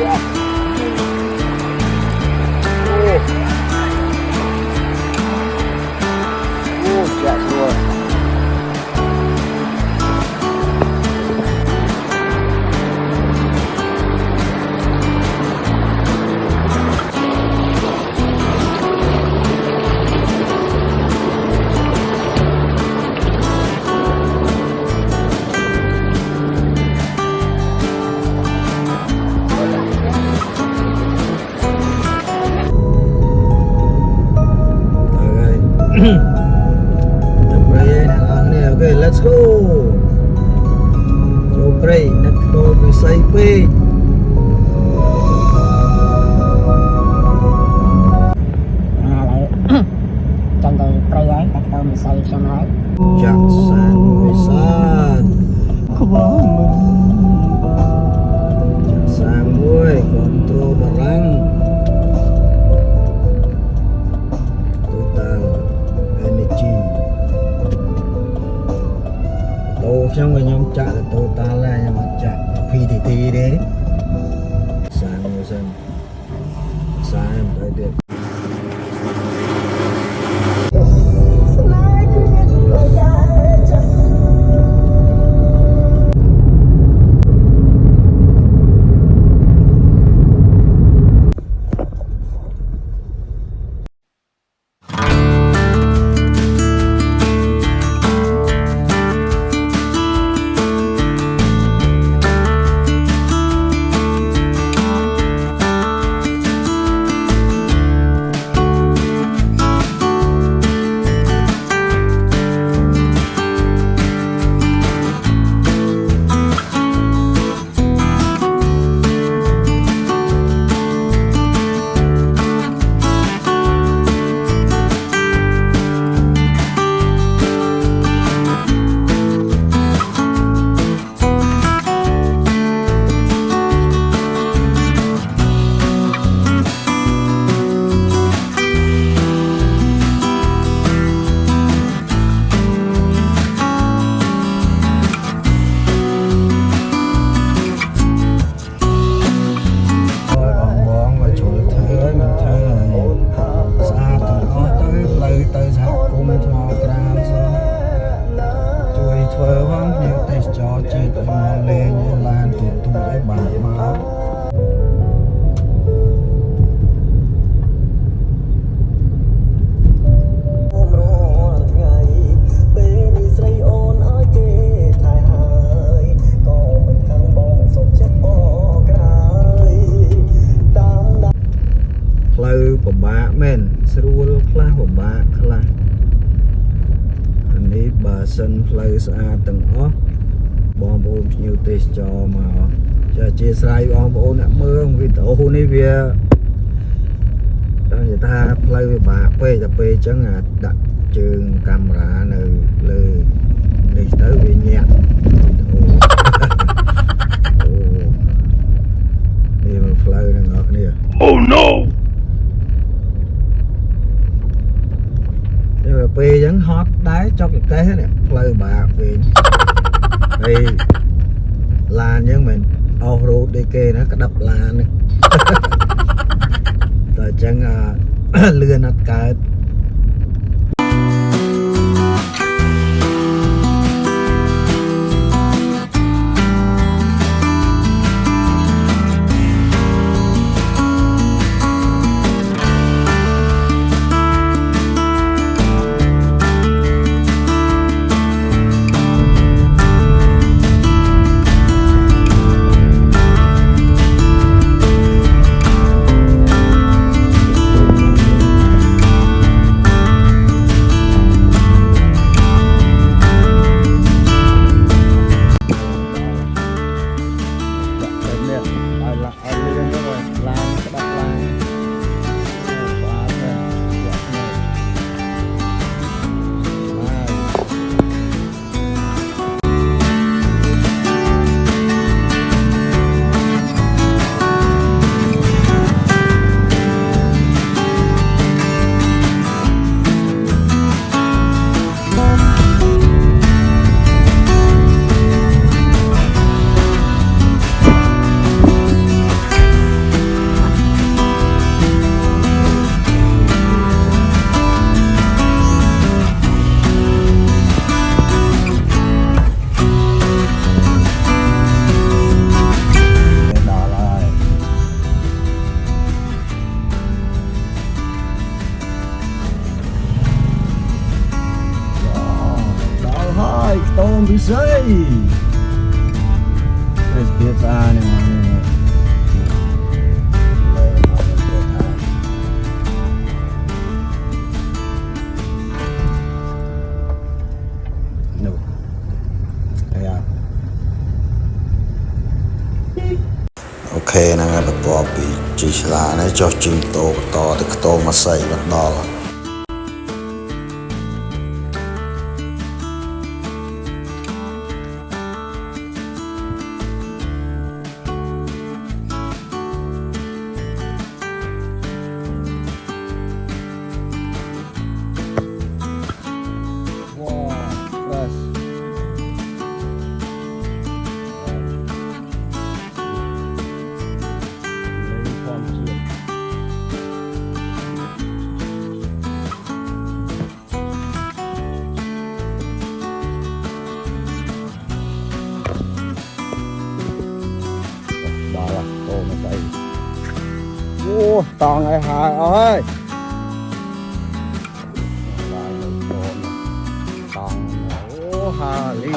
Let's go.ចូលព្រៃដឹកដូរវិស័យពេកចាញ់ទៅព្រៃហើយដឹកទៅវិស័យខ្ញុំហើយចាក់សានវិសានខ្វល់មិនបានចាក់សានមួយគ្រប់គ្រងបារាំងTotal Energyអូខ្ញុំក៏ខ្ញុំចាក់ទៅ Total ដែរខ្ញុំអត់ចាក់ PTT ទេសានមួយសិនសានទៅទៀត ផ្លូវពិបាកមែនស្រួលខ្លះពិបាកខ្លះអានេះបើសិនផ្លូវស្អាតទាំងអស់បងប្អូនភ្ញៀវទេសចរមកចាអធិស្ឋានបងប្អូនអ្នកមើលវីដេអូនេះវាដឹងថាផ្លូវពិបាកពេកតែពេលអញ្ចឹងដាក់ជើងកាមេរ៉ានៅលើនេះទៅវាញាក់នេះមើលផ្លូវទាំងអស់គ្នា Oh noពេលអញ្ចឹងហត់ដែរចុកកេះនេះផ្លូវបាក់វិញហើយឡានអញ្ចឹងមិនអស់រ៉ូតដូចគេណាក្តាប់ឡានតែអញ្ចឹងលឿនអត់កើត Hãy subscribe cho kênh Ghiền Mì Gõ để không bỏ lỡ Tom Bisay Đây tiếp ra này mà ok nè nghe bật bỏ bị chỉ là nó cho chim tô to thì tô mà xây bắt đỏ toàn ai hại ơi toàn hà li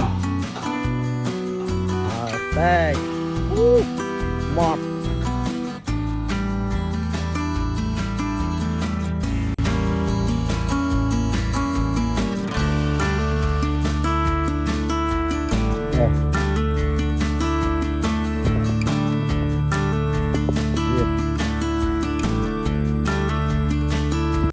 tê mọt